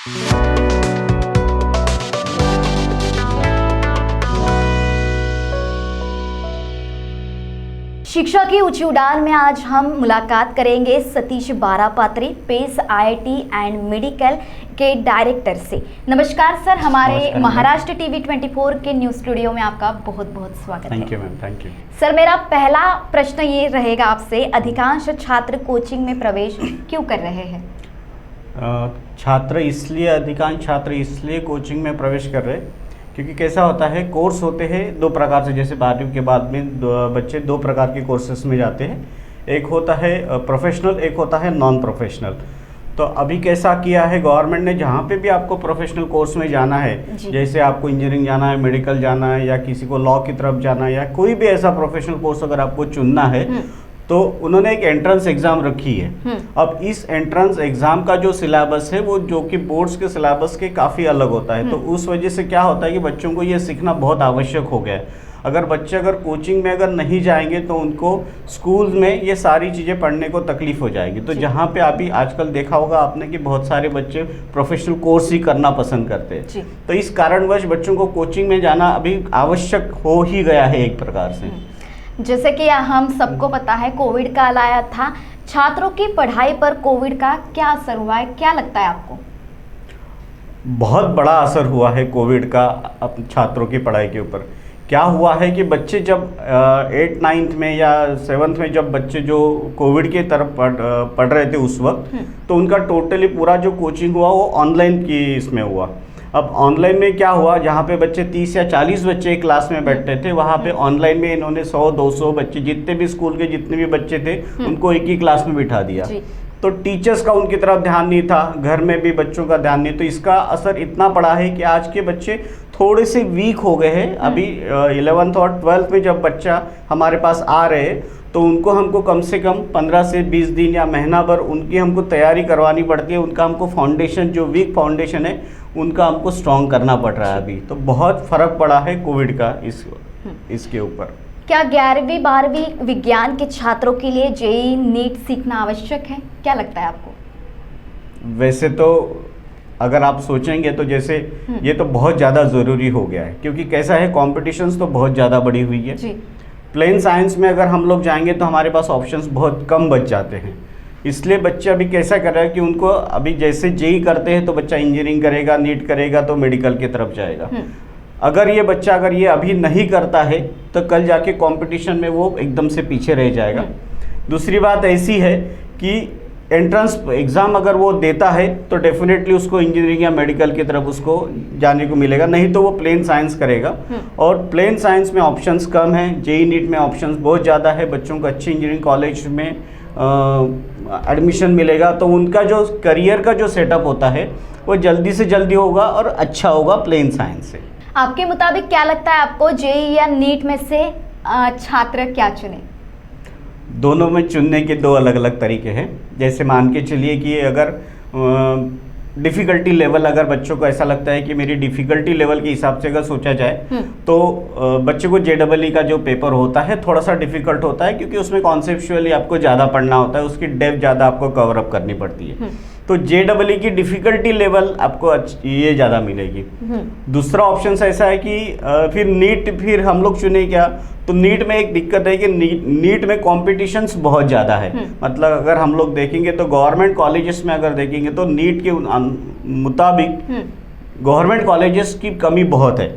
शिक्षा की ऊंची उड़ान में आज हम मुलाकात करेंगे Satish Barapatri, Pace IIT and medical के डायरेक्टर से। नमस्कार सर, हमारे महाराष्ट्र टीवी 24 के न्यूज़ स्टूडियो में आपका बहुत बहुत स्वागत है। Thank you ma'am, thank you. Sir, मेरा पहला प्रश्न ये रहेगा आपसे, अधिकांश छात्र कोचिंग में प्रवेश क्यों कर रहे हैं? अधिकांश छात्र इसलिए कोचिंग में प्रवेश कर रहे हैं क्योंकि कैसा होता है, कोर्स होते हैं दो प्रकार से। जैसे 12वीं के बाद में बच्चे दो प्रकार के कोर्सेस में जाते हैं, एक होता है प्रोफेशनल, एक होता है नॉन प्रोफेशनल। तो अभी कैसा किया है गवर्नमेंट ने, जहाँ पे भी आपको प्रोफेशनल कोर्स में जाना है, जैसे आपको इंजीनियरिंग जाना है, मेडिकल जाना है, या किसी को लॉ की तरफ जाना है, या कोई भी ऐसा प्रोफेशनल कोर्स अगर आपको चुनना है, तो उन्होंने एक एंट्रेंस एग्जाम रखी है। अब इस एंट्रेंस एग्जाम का जो सिलेबस है वो जो कि बोर्ड्स के सिलेबस के काफ़ी अलग होता है। तो उस वजह से क्या होता है कि बच्चों को ये सीखना बहुत आवश्यक हो गया है। अगर बच्चे कोचिंग में अगर नहीं जाएंगे तो उनको स्कूल में ये सारी चीज़ें पढ़ने को तकलीफ हो जाएगी। तो जहाँ पे अभी आजकल देखा होगा आपने कि बहुत सारे बच्चे प्रोफेशनल कोर्स ही करना पसंद करते हैं, तो इस कारणवश बच्चों को कोचिंग में जाना अभी आवश्यक हो ही गया है एक प्रकार से। जैसे कि हम सबको पता है कोविड काल आया था, छात्रों की पढ़ाई पर कोविड का क्या असर हुआ है, क्या लगता है आपको? बहुत बड़ा असर हुआ है कोविड का छात्रों की पढ़ाई के ऊपर। क्या हुआ है कि बच्चे जब 8th 9th में या 7th में जब बच्चे जो कोविड के तरफ पढ़ रहे थे उस वक्त, तो उनका टोटली पूरा जो कोचिंग हुआ वो ऑनलाइन की इसमें हुआ। अब ऑनलाइन में क्या हुआ, जहाँ पे बच्चे 30 या 40 बच्चे एक क्लास में बैठते थे, वहाँ पे ऑनलाइन में इन्होंने 100-200 बच्चे, जितने भी स्कूल के जितने भी बच्चे थे उनको एक ही क्लास में बिठा दिया। तो टीचर्स का उनकी तरफ ध्यान नहीं था, घर में भी बच्चों का ध्यान नहीं। तो इसका असर इतना पड़ा है कि आज के बच्चे थोड़े से वीक हो गए हैं। अभी 11th और 12th में जब बच्चा हमारे पास आ रहे हैं तो उनको हमको कम से कम 15 से 20 दिन या महीना भर उनकी हमको तैयारी करवानी पड़ती है। उनका हमको फाउंडेशन, जो वीक फाउंडेशन है, उनका हमको स्ट्रॉन्ग करना पड़ रहा है अभी। तो बहुत फ़र्क पड़ा है कोविड का इसके ऊपर। क्या 11वीं 12वीं विज्ञान के छात्रों के लिए JEE नीट सीखना आवश्यक है, क्या लगता है आपको? वैसे तो अगर आप सोचेंगे तो जैसे ये तो बहुत ज़्यादा ज़रूरी हो गया है, क्योंकि कैसा है, कॉम्पिटिशन्स तो बहुत ज़्यादा बढ़ी हुई है। प्लेन साइंस में अगर हम लोग जाएंगे तो हमारे पास ऑप्शंस बहुत कम बच जाते हैं। इसलिए बच्चे अभी कैसा कर रहे हैं कि उनको अभी जैसे JEE करते हैं तो बच्चा इंजीनियरिंग करेगा, नीट करेगा तो मेडिकल की तरफ जाएगा। अगर ये बच्चा अभी नहीं करता है तो कल जाके कंपटीशन में वो एकदम से पीछे रह जाएगा। दूसरी बात ऐसी है कि एंट्रेंस एग्ज़ाम अगर वो देता है तो डेफिनेटली उसको इंजीनियरिंग या मेडिकल की तरफ उसको जाने को मिलेगा, नहीं तो वो प्लेन साइंस करेगा। और प्लेन साइंस में ऑप्शंस कम हैं, JEE नीट में ऑप्शंस बहुत ज़्यादा है। बच्चों को अच्छे इंजीनियरिंग कॉलेज में एडमिशन मिलेगा तो उनका जो करियर का जो सेटअप होता है वो जल्दी से जल्दी होगा और अच्छा होगा प्लेन साइंस से। आपके मुताबिक क्या लगता है आपको, JEE या नीट में से छात्र क्या चुने? दोनों में चुनने के दो अलग अलग तरीके हैं। जैसे मान के चलिए कि अगर डिफ़िकल्टी लेवल, अगर बच्चों को ऐसा लगता है कि मेरी डिफ़िकल्टी लेवल के हिसाब से अगर सोचा जाए तो बच्चे को JEE का जो पेपर होता है थोड़ा सा डिफ़िकल्ट होता है, क्योंकि उसमें कॉन्सेप्चुअली आपको ज़्यादा पढ़ना होता है, उसकी डेप्थ ज़्यादा आपको कवर अप करनी पड़ती है। तो JEE की डिफ़िकल्टी लेवल आपको ये ज़्यादा मिलेगी। दूसरा ऑप्शन ऐसा है कि फिर नीट, फिर हम लोग चुने क्या, तो नीट में एक दिक्कत है कि नीट में कॉम्पिटिशन्स बहुत ज़्यादा है। मतलब अगर हम लोग देखेंगे तो गवर्नमेंट कॉलेजेस में अगर देखेंगे तो नीट के मुताबिक गवर्नमेंट कॉलेजेस की कमी बहुत है।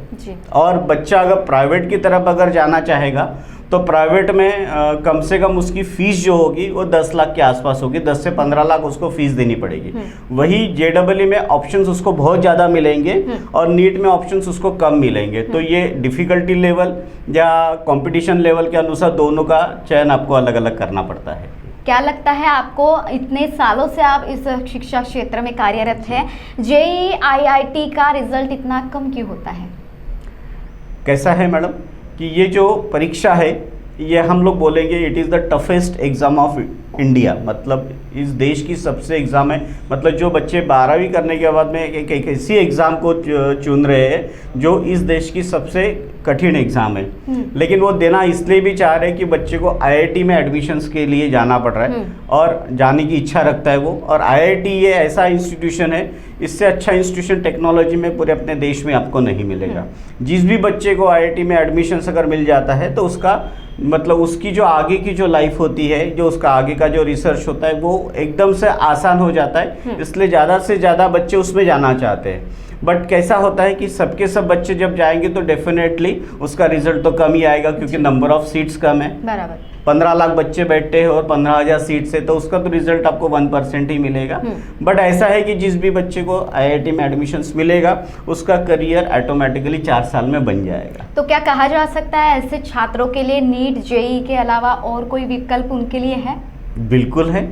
और बच्चा अगर प्राइवेट की तरफ अगर जाना चाहेगा तो प्राइवेट में कम से कम उसकी फ़ीस जो होगी वो 10 लाख के आसपास होगी, 10 से 15 लाख उसको फ़ीस देनी पड़ेगी। वही JEE में ऑप्शंस उसको बहुत ज़्यादा मिलेंगे और नीट में ऑप्शंस उसको कम मिलेंगे। तो ये डिफ़िकल्टी लेवल या कंपटीशन लेवल के अनुसार दोनों का चयन आपको अलग अलग करना पड़ता है। क्या लगता है आपको, इतने सालों से आप इस शिक्षा क्षेत्र में कार्यरत हैं, JEE IIT का रिजल्ट इतना कम क्यों होता है? कैसा है मैडम कि ये जो परीक्षा है ये हम लोग बोलेंगे it is the toughest exam of India, मतलब इस देश की सबसे एग्ज़ाम है, मतलब जो बच्चे 12वीं करने के बाद में एक ऐसी एग्ज़ाम को चुन रहे हैं जो इस देश की सबसे कठिन एग्ज़ाम है, लेकिन वो देना इसलिए भी चाह रहे हैं कि बच्चे को आईआईटी में एडमिशन्स के लिए जाना पड़ रहा है और जाने की इच्छा रखता है वो। और आईआईटी ये ऐसा इंस्टीट्यूशन है, इससे अच्छा इंस्टीट्यूशन टेक्नोलॉजी में पूरे अपने देश में आपको नहीं मिलेगा। जिस भी बच्चे को आईआईटी में एडमिशन्स अगर मिल जाता है तो उसका मतलब उसकी जो आगे की जो लाइफ होती है, जो उसका आगे का जो रिसर्च होता है वो एकदम से आसान हो जाता है, इसलिए ज़्यादा से ज़्यादा बच्चे उसमें जाना चाहते हैं। बट कैसा होता है कि सबके सब बच्चे जब जाएंगे तो डेफिनेटली उसका रिजल्ट तो कम ही आएगा, क्योंकि नंबर ऑफ सीट्स कम है। बराबर 15 लाख बच्चे बैठते हैं और 15,000 सीट से, तो उसका तो रिजल्ट आपको 1% ही मिलेगा। बट ऐसा है कि जिस भी बच्चे को आईआईटी में एडमिशन्स मिलेगा उसका करियर ऑटोमेटिकली 4 साल में बन जाएगा। तो क्या कहा जा सकता है ऐसे छात्रों के लिए नीट जेईई के अलावा और कोई विकल्प उनके लिए है? बिल्कुल है,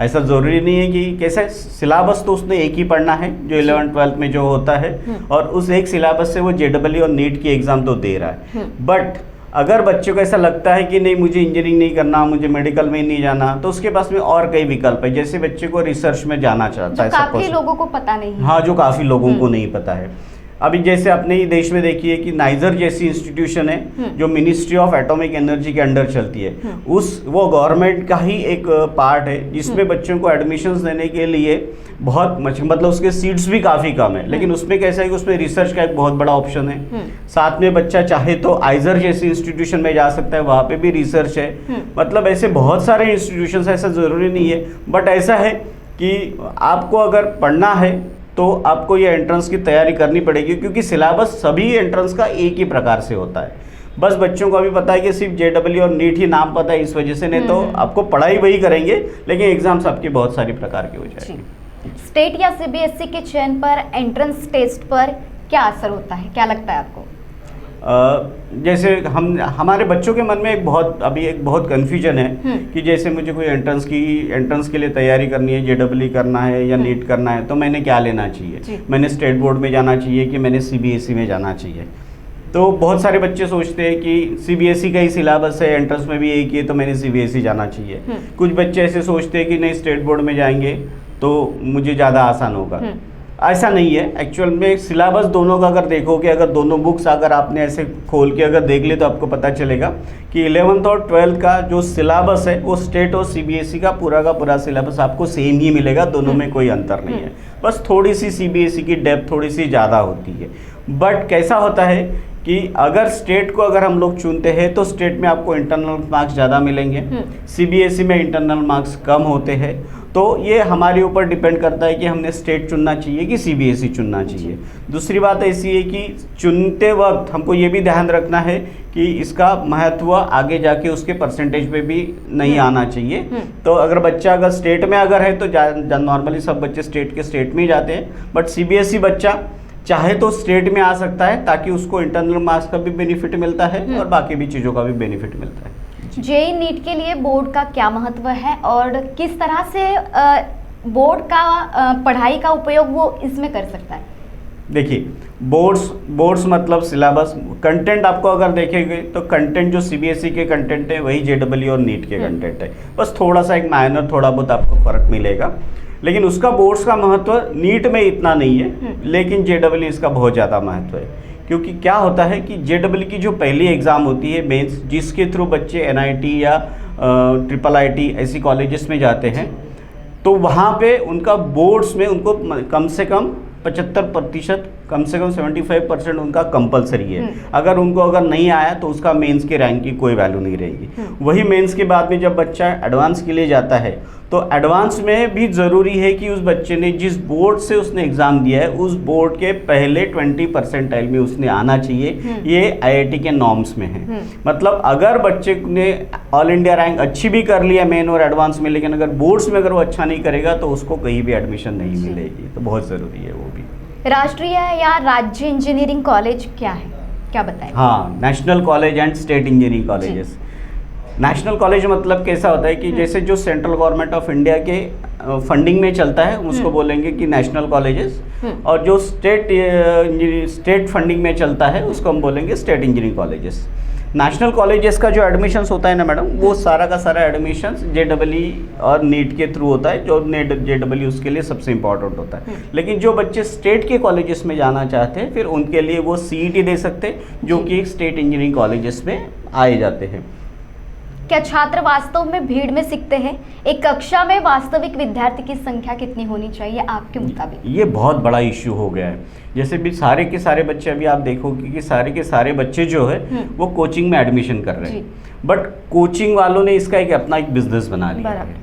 ऐसा ज़रूरी नहीं है कि कैसा सिलेबस तो उसने एक ही पढ़ना है जो 11th-12th में जो होता है, और उस एक सिलेबस से वो जेडब्ल्यू और नीट की एग्ज़ाम तो दे रहा है। बट अगर बच्चों को ऐसा लगता है कि नहीं मुझे इंजीनियरिंग नहीं करना, मुझे मेडिकल में नहीं जाना, तो उसके पास में और कई विकल्प है। जैसे बच्चे को रिसर्च में जाना चाहता है, काफ़ी लोगों को पता नहीं है। हाँ, जो काफ़ी लोगों को नहीं पता है। अभी जैसे अपने ही देश में देखिए कि नाइजर जैसी इंस्टीट्यूशन है जो मिनिस्ट्री ऑफ एटॉमिक एनर्जी के अंडर चलती है, वो गवर्नमेंट का ही एक पार्ट है जिसमें बच्चों को एडमिशन्स देने के लिए बहुत मतलब उसके सीट्स भी काफ़ी कम है, लेकिन उसमें कैसा है कि उसमें रिसर्च का एक बहुत बड़ा ऑप्शन है। साथ में बच्चा चाहे तो आइजर जैसी इंस्टीट्यूशन में जा सकता है, वहाँ पे भी रिसर्च है। मतलब ऐसे बहुत सारे इंस्टीट्यूशन, ऐसा ज़रूरी नहीं है। बट ऐसा है कि आपको अगर पढ़ना है तो आपको ये एंट्रेंस की तैयारी करनी पड़ेगी, क्योंकि सिलेबस सभी एंट्रेंस का एक ही प्रकार से होता है। बस बच्चों को अभी पता है कि सिर्फ जेडब्ल्यू और नीट ही नाम पता है, इस वजह से नहीं तो आपको पढ़ाई वही करेंगे, लेकिन एग्जाम्स आपकी बहुत सारी प्रकार के हो जाएंगे। स्टेट या सीबीएसई के चयन पर एंट्रेंस टेस्ट पर क्या असर होता है, क्या लगता है आपको? जैसे हमारे बच्चों के मन में एक बहुत कन्फ्यूजन है कि जैसे मुझे कोई एंट्रेंस के लिए तैयारी करनी है, जेडब्ल्यू करना है या नीट करना है, तो मैंने क्या लेना चाहिए? मैंने स्टेट बोर्ड में जाना चाहिए कि मैंने सीबीएसई में जाना चाहिए? तो बहुत सारे बच्चे सोचते हैं कि सीबीएसई का ही सिलेबस है, एंट्रेंस में भी एक ही है, तो मैंने सीबीएसई जाना चाहिए। कुछ बच्चे ऐसे सोचते हैं कि नहीं, स्टेट बोर्ड में जाएंगे तो मुझे ज़्यादा आसान होगा। ऐसा नहीं है। एक्चुअल में सिलेबस दोनों का अगर देखोगे, अगर दोनों बुक्स अगर आपने ऐसे खोल के अगर देख ले तो आपको पता चलेगा कि 11th और 12th का जो सिलेबस है वो स्टेट और सीबीएसई का पूरा सिलेबस आपको सेम ही मिलेगा, दोनों में कोई अंतर नहीं है। बस थोड़ी सी सीबीएसई की डेप्थ थोड़ी सी ज़्यादा होती है। बट कैसा होता है कि अगर स्टेट को अगर हम लोग चुनते हैं तो स्टेट में आपको इंटरनल मार्क्स ज़्यादा मिलेंगे, सीबीएसई में इंटरनल मार्क्स कम होते हैं। तो ये हमारे ऊपर डिपेंड करता है कि हमने स्टेट चुनना चाहिए कि सीबीएसई चुनना चाहिए। दूसरी बात ऐसी है कि चुनते वक्त हमको ये भी ध्यान रखना है कि इसका महत्व आगे जाके उसके परसेंटेज पे भी नहीं आना चाहिए। तो अगर बच्चा अगर स्टेट में अगर है तो नॉर्मली सब बच्चे स्टेट में ही जाते हैं, बट सीबीएसई बच्चा चाहे तो स्टेट में आ सकता है ताकि उसको इंटरनल मार्क्स का भी बेनिफिट मिलता है और बाकी भी चीज़ों का भी बेनिफिट मिलता है। जेईई नीट के लिए बोर्ड का क्या महत्व है और किस तरह से बोर्ड का पढ़ाई का उपयोग वो इसमें कर सकता है? देखिए, बोर्ड्स मतलब सिलेबस, कंटेंट आपको अगर देखेंगे तो कंटेंट जो सीबीएसई के कंटेंट है वही जेडब्ल्यू और नीट के कंटेंट है। बस थोड़ा सा एक माइनर थोड़ा बहुत आपको फर्क मिलेगा, लेकिन उसका बोर्ड्स का महत्व नीट में इतना नहीं है, लेकिन जेडब्ल्यू इसका बहुत ज़्यादा महत्व है। क्योंकि क्या होता है कि जेडब्ल्यू की जो पहली एग्ज़ाम होती है मेंस, जिसके थ्रू बच्चे एनआईटी या ट्रिपल आईटी ऐसी कॉलेजेस में जाते हैं, तो वहाँ पे उनका बोर्ड्स में उनको कम से कम 75%, कम से कम 75% उनका कंपलसरी है। अगर नहीं आया तो उसका मेंस के रैंक की कोई वैल्यू नहीं रहेगी। वही मेंस के बाद में जब बच्चा एडवांस के लिए जाता है तो एडवांस में भी ज़रूरी है कि उस बच्चे ने जिस बोर्ड से उसने एग्ज़ाम दिया है उस बोर्ड के पहले 20% में उसने आना चाहिए। ये आईआईटी के नॉर्म्स में है। मतलब अगर बच्चे ने ऑल इंडिया रैंक अच्छी भी कर लिया मेन और एडवांस में, लेकिन अगर बोर्ड्स में अगर वो अच्छा नहीं करेगा तो उसको कहीं भी एडमिशन नहीं मिलेगी। तो बहुत ज़रूरी है वो भी। राष्ट्रीय या राज्य इंजीनियरिंग कॉलेज क्या है, क्या बताएं? हाँ, national college and state engineering colleges. National college मतलब कैसा होता है कि जैसे जो सेंट्रल गवर्नमेंट ऑफ इंडिया के फंडिंग में चलता है उसको बोलेंगे कि नेशनल कॉलेजेस, और जो स्टेट फंडिंग में चलता है उसको हम बोलेंगे state engineering colleges. National colleges का जो एडमिशन्स होता है ना मैडम, वो सारा का सारा एडमिशन्स JEE और नीट के थ्रू होता है, जो नेट JEE उसके लिए सबसे इम्पोर्टेंट होता है। लेकिन जो बच्चे स्टेट के कॉलेजेस में जाना चाहते हैं, फिर उनके लिए वो CET दे सकते हैं, जो कि स्टेट इंजीनियरिंग कॉलेजेस में आए जाते हैं। क्या छात्र वास्तव में भीड़ में सीखते हैं? एक कक्षा में वास्तविक विद्यार्थी की संख्या कितनी होनी चाहिए आपके मुताबिक? ये बहुत बड़ा इश्यू हो गया है। जैसे भी सारे के सारे बच्चे, अभी आप देखोगे कि सारे के सारे बच्चे जो है वो कोचिंग में एडमिशन कर रहे हैं, बट कोचिंग वालों ने इसका एक अपना एक बिजनेस बना लिया है।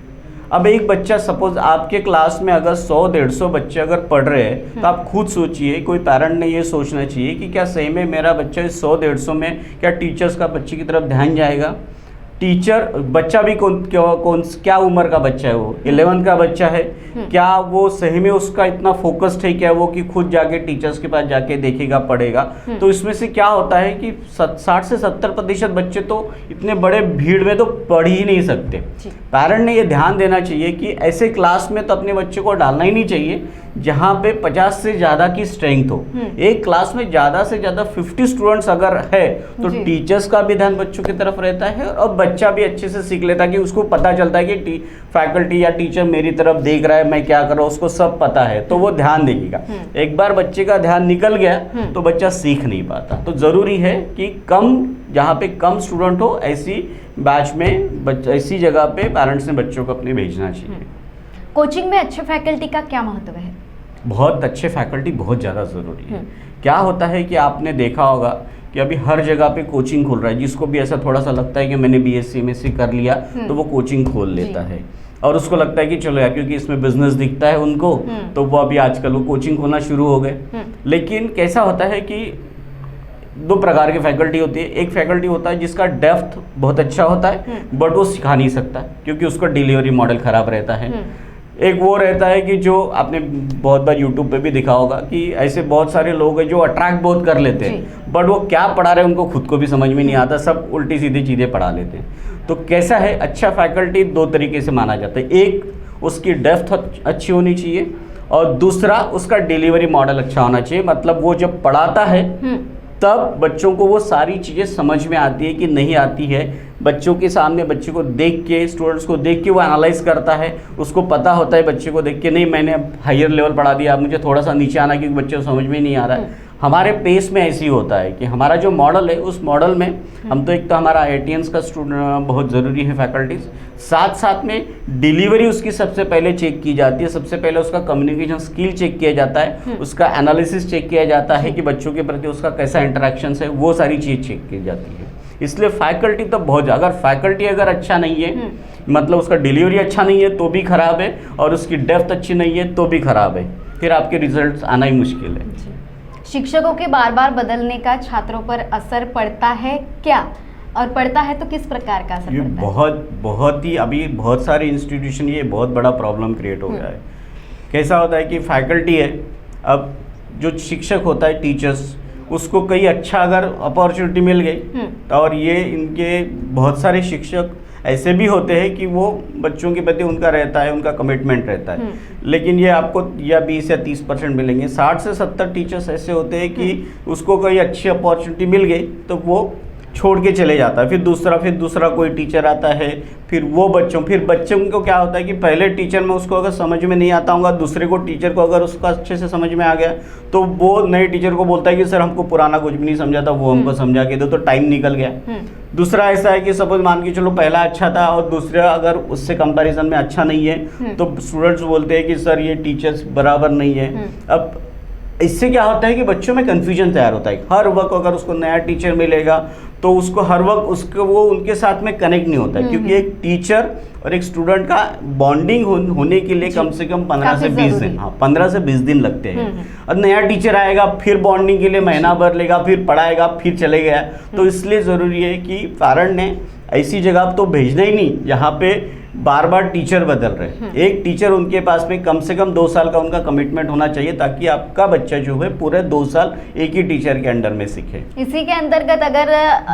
अब एक बच्चा, सपोज आपके क्लास में अगर 100-150 बच्चे अगर पढ़ रहे हैं, तो आप खुद सोचिए, कोई पेरेंट ने ये सोचना चाहिए कि क्या सही में मेरा बच्चा इस 100-150 में क्या टीचर्स का बच्चे की तरफ ध्यान जाएगा? टीचर, बच्चा भी क्या उम्र का बच्चा है, वो 11 का बच्चा है, क्या वो सही में उसका इतना फोकस्ड है क्या वो कि खुद जाके टीचर्स के पास जाके देखेगा, पढ़ेगा? तो इसमें से क्या होता है कि 60 से 70% बच्चे तो इतने बड़े भीड़ में तो पढ़ ही नहीं सकते। पेरेंट ने ये ध्यान देना चाहिए कि ऐसे क्लास में तो अपने बच्चे को डालना ही नहीं चाहिए जहाँ पे 50 से ज़्यादा की स्ट्रेंथ हो। एक क्लास में ज़्यादा से ज़्यादा 50 स्टूडेंट्स अगर है तो टीचर्स का भी ध्यान बच्चों की तरफ रहता है, और बच्चा भी अच्छे से सीख लेता है कि उसको पता चलता है कि फैकल्टी या टीचर मेरी तरफ देख रहा है, मैं क्या कर रहा हूँ, उसको सब पता है, तो वो ध्यान देगा। एक बार बच्चे का ध्यान निकल गया तो बच्चा सीख नहीं पाता। तो ज़रूरी है कि जहाँ पे कम स्टूडेंट हो, ऐसी बैच में, ऐसी जगह पे पेरेंट्स ने बच्चों को अपने भेजना चाहिए। कोचिंग में अच्छे फैकल्टी का क्या महत्व है? बहुत अच्छे फैकल्टी बहुत ज़्यादा ज़रूरी है। क्या होता है कि आपने देखा होगा कि अभी हर जगह पे कोचिंग खुल रहा है, जिसको भी ऐसा थोड़ा सा लगता है कि मैंने BSc MSc कर लिया तो वो कोचिंग खोल लेता है, और उसको लगता है कि चलो यार, क्योंकि इसमें बिजनेस दिखता है उनको, तो वो अभी आजकल वो कोचिंग खोलना शुरू हो गए। लेकिन कैसा होता है कि 2 प्रकार की फैकल्टी होती है। एक फैकल्टी होता है जिसका डेप्थ बहुत अच्छा होता है, बट वो सिखा नहीं सकता क्योंकि उसका डिलीवरी मॉडल खराब रहता है। एक वो रहता है कि जो आपने बहुत बार यूट्यूब पे भी देखा होगा कि ऐसे बहुत सारे लोग हैं जो अट्रैक्ट बहुत कर लेते हैं, बट वो क्या पढ़ा रहे हैं उनको खुद को भी समझ में नहीं आता, सब उल्टी सीधी चीज़ें पढ़ा लेते हैं। तो कैसा है, अच्छा फैकल्टी 2 तरीके से माना जाता है। एक, उसकी डेप्थ अच्छी होनी चाहिए, और दूसरा उसका डिलीवरी मॉडल अच्छा होना चाहिए। मतलब वो जब पढ़ाता है तब बच्चों को वो सारी चीज़ें समझ में आती है कि नहीं आती है, बच्चों के सामने बच्चे को देख के, स्टूडेंट्स को देख के वो एनालाइज करता है, उसको पता होता है बच्चे को देख के, नहीं मैंने हायर लेवल पढ़ा दिया, अब मुझे थोड़ा सा नीचे आना क्योंकि बच्चे को समझ में नहीं आ रहा है। हमारे पेस में ऐसी होता है कि हमारा जो मॉडल है, उस मॉडल में हम तो एक तो हमारा IITians का स्टूडेंट बहुत ज़रूरी है फैकल्टीज, साथ साथ में डिलीवरी उसकी सबसे पहले चेक की जाती है। सबसे पहले उसका कम्युनिकेशन स्किल चेक किया जाता है, उसका एनालिसिस चेक किया जाता है कि बच्चों के प्रति उसका कैसा इंटरेक्शन है, वो सारी चीज़ चेक की जाती है। इसलिए फैकल्टी तो बहुत, अगर फैकल्टी अगर अच्छा नहीं है, मतलब उसका डिलीवरी अच्छा नहीं है तो भी खराब है, और उसकी डेप्थ अच्छी नहीं है तो भी खराब है, फिर आपके रिजल्ट्स आना ही मुश्किल है। शिक्षकों के बार बार बदलने का छात्रों पर असर पड़ता है क्या, और पड़ता है तो किस प्रकार का असर पड़ता है? बहुत ही, अभी बहुत सारे इंस्टीट्यूशन, ये बहुत बड़ा प्रॉब्लम क्रिएट हो गया है। कैसा होता है कि फैकल्टी है, अब जो शिक्षक होता है, टीचर्स, उसको कहीं अच्छा अगर अपॉर्चुनिटी मिल गई, और ये इनके बहुत सारे शिक्षक ऐसे भी होते हैं कि वो बच्चों के प्रति उनका रहता है, उनका कमिटमेंट रहता है, लेकिन ये आपको या 20 या 30% मिलेंगे। 60 से 70 टीचर्स ऐसे होते हैं कि उसको कोई अच्छी अपॉर्चुनिटी मिल गई तो वो छोड़ के चले जाता है, फिर दूसरा कोई टीचर आता है, फिर बच्चों को क्या होता है कि पहले टीचर में उसको अगर समझ में नहीं आता होगा, दूसरे को टीचर को अगर उसका अच्छे से समझ में आ गया तो वो नए टीचर को बोलता है कि सर हमको पुराना कुछ भी नहीं समझा था, वो हमको समझा के दो, तो टाइम निकल गया। दूसरा ऐसा है कि सपोज मान के चलो पहला अच्छा था और दूसरा अगर उससे कंपैरिजन में अच्छा नहीं है, तो स्टूडेंट्स बोलते हैं कि सर ये टीचर्स बराबर नहीं है। अब इससे क्या होता है कि बच्चों में कन्फ्यूजन तैयार होता है। हर वक्त अगर उसको नया टीचर मिलेगा तो उसको हर वक्त उसको वो उनके साथ में कनेक्ट नहीं होता है, क्योंकि एक टीचर और एक स्टूडेंट का बॉन्डिंग होने के लिए कम से कम 15 से 20 दिन, 15 से 20 दिन लगते हैं। और नया टीचर आएगा, फिर बॉन्डिंग के लिए महीना भर लेगा, फिर पढ़ाएगा, फिर चले गया। तो इसलिए ज़रूरी है कि पेरेंट ने ऐसी जगह तो भेजना ही नहीं जहाँ पे बार बार टीचर बदल रहे। एक टीचर उनके पास में कम से कम 2 साल का उनका कमिटमेंट होना चाहिए, ताकि आपका बच्चा जो है पूरे 2 साल एक ही टीचर के अंडर में सीखे। इसी के अंतर्गत अगर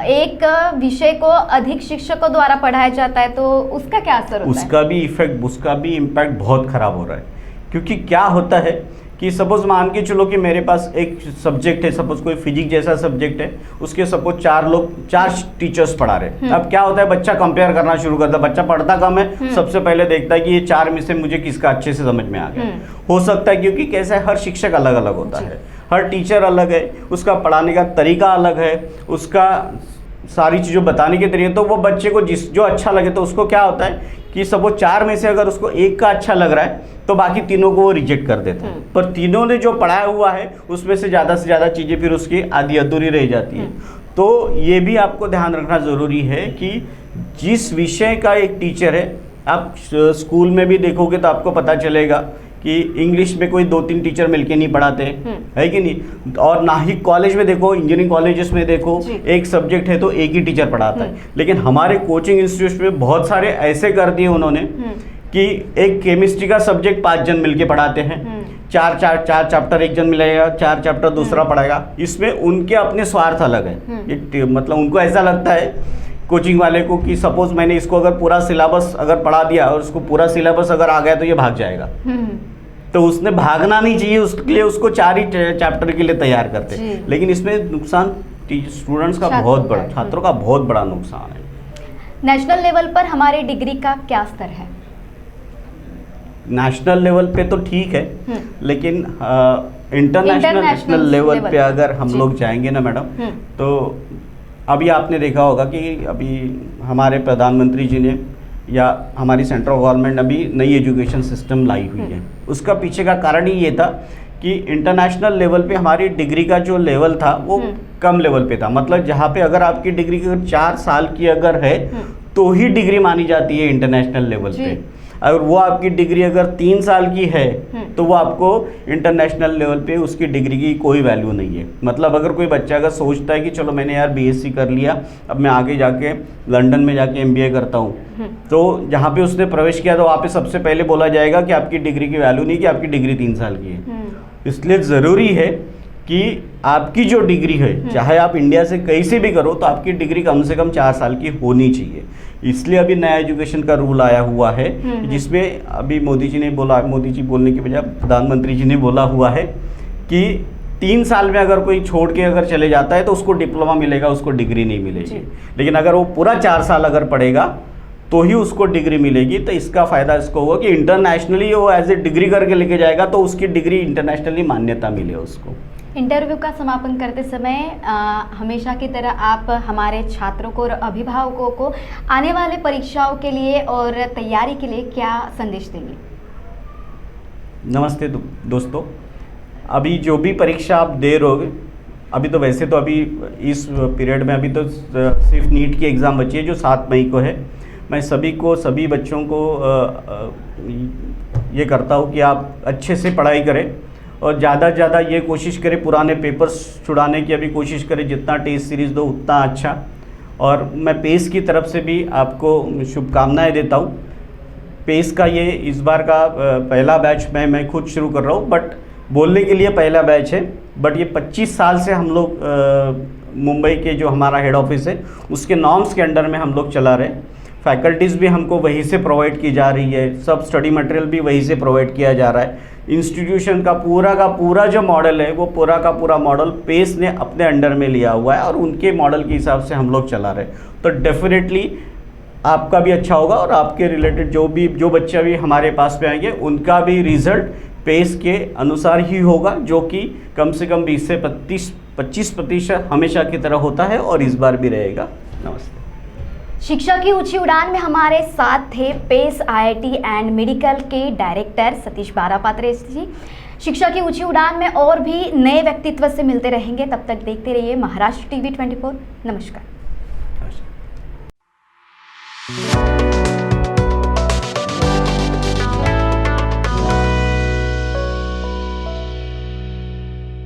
एक विषय को अधिक शिक्षकों द्वारा पढ़ाया जाता है तो उसका क्या असर होता है? उसका भी इम्पैक्ट बहुत खराब हो रहा है। क्योंकि क्या होता है कि सपोज मान के चलो कि मेरे पास एक सब्जेक्ट है, सपोज कोई फिजिक्स जैसा सब्जेक्ट है, उसके सपोज 4 टीचर्स पढ़ा रहे। अब क्या होता है, बच्चा कंपेयर करना शुरू करता है। बच्चा पढ़ता कम है, सबसे पहले देखता है कि ये 4 में से मुझे किसका अच्छे से समझ में आ गया। हो सकता है क्योंकि कैसा है, हर शिक्षक अलग अलग होता है, हर टीचर अलग है, उसका पढ़ाने का तरीका अलग है, उसका सारी चीज़ों बताने के तरीके। तो वो बच्चे को जो अच्छा लगे, तो उसको क्या होता है कि सपोज 4 में से अगर उसको एक का अच्छा लग रहा है तो बाकी तीनों को वो रिजेक्ट कर देता है। पर तीनों ने जो पढ़ाया हुआ है उसमें से ज़्यादा चीज़ें फिर उसकी आधी अधूरी रह जाती है। तो ये भी आपको ध्यान रखना ज़रूरी है कि जिस विषय का एक टीचर है, आप स्कूल में भी देखोगे तो आपको पता चलेगा कि इंग्लिश में कोई 2-3 टीचर मिलके नहीं पढ़ाते, है कि नहीं। और ना ही कॉलेज में देखो, इंजीनियरिंग कॉलेजेस में देखो, एक सब्जेक्ट है तो एक ही टीचर पढ़ाता है। लेकिन हमारे कोचिंग इंस्टीट्यूट में बहुत सारे ऐसे कर दिए उन्होंने कि एक केमिस्ट्री का सब्जेक्ट 5 जन मिलके पढ़ाते हैं। 4 चैप्टर एक जन मिलेगा, 4 चैप्टर दूसरा पढ़ाएगा। इसमें उनके अपने स्वार्थ अलग है। मतलब उनको ऐसा लगता है कोचिंग वाले को कि सपोज मैंने इसको अगर पूरा सिलेबस अगर पढ़ा दिया और उसको पूरा सिलेबस अगर आ गया तो ये भाग जाएगा। तो उसने भागना नहीं चाहिए, उसके लिए उसको 4 ही चैप्टर के लिए तैयार करते हैं। लेकिन इसमें नुकसान स्टूडेंट्स का बहुत बड़ा, छात्रों का बहुत बड़ा नुकसान है। नेशनल लेवल पर हमारे डिग्री का क्या स्तर है? नेशनल लेवल पे तो ठीक है, लेकिन इंटरनेशनल लेवल पे अगर हम लोग जाएंगे ना मैडम, तो अभी आपने देखा होगा कि अभी हमारे प्रधानमंत्री जी ने या हमारी सेंट्रल गवर्नमेंट अभी नई एजुकेशन सिस्टम लाई हुई है। उसका पीछे का कारण ही ये था कि इंटरनेशनल लेवल पे हमारी डिग्री का जो लेवल था वो कम लेवल पे था। मतलब जहाँ पे अगर आपकी डिग्री अगर 4 साल की अगर है तो ही डिग्री मानी जाती है इंटरनेशनल लेवल पे। अगर वो आपकी डिग्री अगर 3 साल की है तो वो आपको इंटरनेशनल लेवल पे उसकी डिग्री की कोई वैल्यू नहीं है। मतलब अगर कोई बच्चा अगर सोचता है कि चलो मैंने यार बीएससी कर लिया, अब मैं आगे जाके लंदन में जाके एमबीए करता हूँ, तो जहाँ पे उसने प्रवेश किया तो वहाँ पे सबसे पहले बोला जाएगा कि आपकी डिग्री की वैल्यू नहीं, कि आपकी डिग्री 3 साल की है। इसलिए ज़रूरी है कि आपकी जो डिग्री है, चाहे आप इंडिया से कहीं से भी करो, तो आपकी डिग्री कम से कम 4 साल की होनी चाहिए। इसलिए अभी नया एजुकेशन का रूल आया हुआ है, जिसमें अभी मोदी जी ने बोला, मोदी जी बोलने की बजाय प्रधानमंत्री जी ने बोला हुआ है कि 3 साल में अगर कोई छोड़ के अगर चले जाता है तो उसको डिप्लोमा मिलेगा, उसको डिग्री नहीं मिलेगी। लेकिन अगर वो पूरा 4 साल अगर पढ़ेगा तो ही उसको डिग्री मिलेगी। तो इसका फ़ायदा इसको होगा कि इंटरनेशनली वो एज ए डिग्री करके लेके जाएगा, तो उसकी डिग्री इंटरनेशनली मान्यता मिले उसको। इंटरव्यू का समापन करते समय हमेशा की तरह आप हमारे छात्रों को और अभिभावकों को आने वाले परीक्षाओं के लिए और तैयारी के लिए क्या संदेश देंगे? नमस्ते दोस्तों, अभी जो भी परीक्षा आप दे रहे हो, अभी तो वैसे तो अभी इस पीरियड में अभी तो सिर्फ नीट की एग्ज़ाम बची है जो 7 मई को है। मैं सभी बच्चों को ये करता हूँ कि आप अच्छे से पढ़ाई करें और ज़्यादा से ज़्यादा ये कोशिश करें पुराने पेपर्स छुड़ाने की अभी कोशिश करें, जितना टेस्ट सीरीज़ दो उतना अच्छा। और मैं पेस की तरफ से भी आपको शुभकामनाएं देता हूँ। पेस का ये इस बार का पहला बैच मैं खुद शुरू कर रहा हूँ, बट बोलने के लिए पहला बैच है, बट ये 25 साल से हम लोग मुंबई के जो हमारा हेड ऑफिस है उसके नॉर्म्स के अंडर में हम लोग चला रहे हैं। फैकल्टीज़ भी हमको वहीं से प्रोवाइड की जा रही है, सब स्टडी मटेरियल भी वहीं से प्रोवाइड किया जा रहा है। इंस्टीट्यूशन का पूरा जो मॉडल है वो पूरा का पूरा मॉडल पेस ने अपने अंडर में लिया हुआ है और उनके मॉडल के हिसाब से हम लोग चला रहे हैं। तो डेफिनेटली आपका भी अच्छा होगा और आपके रिलेटेड जो बच्चे भी हमारे पास में आएंगे उनका भी रिजल्ट पेस के अनुसार ही होगा, जो कि कम से कम 20 से 25% हमेशा की तरह होता है और इस बार भी रहेगा। नमस्ते। शिक्षा की ऊंची उड़ान में हमारे साथ थे पेस IIT एंड मेडिकल के डायरेक्टर सतीश बारापात्रे जी। शिक्षा की ऊंची उड़ान में और भी नए व्यक्तित्व से मिलते रहेंगे, तब तक देखते रहिए महाराष्ट्र TV 24। नमस्कार।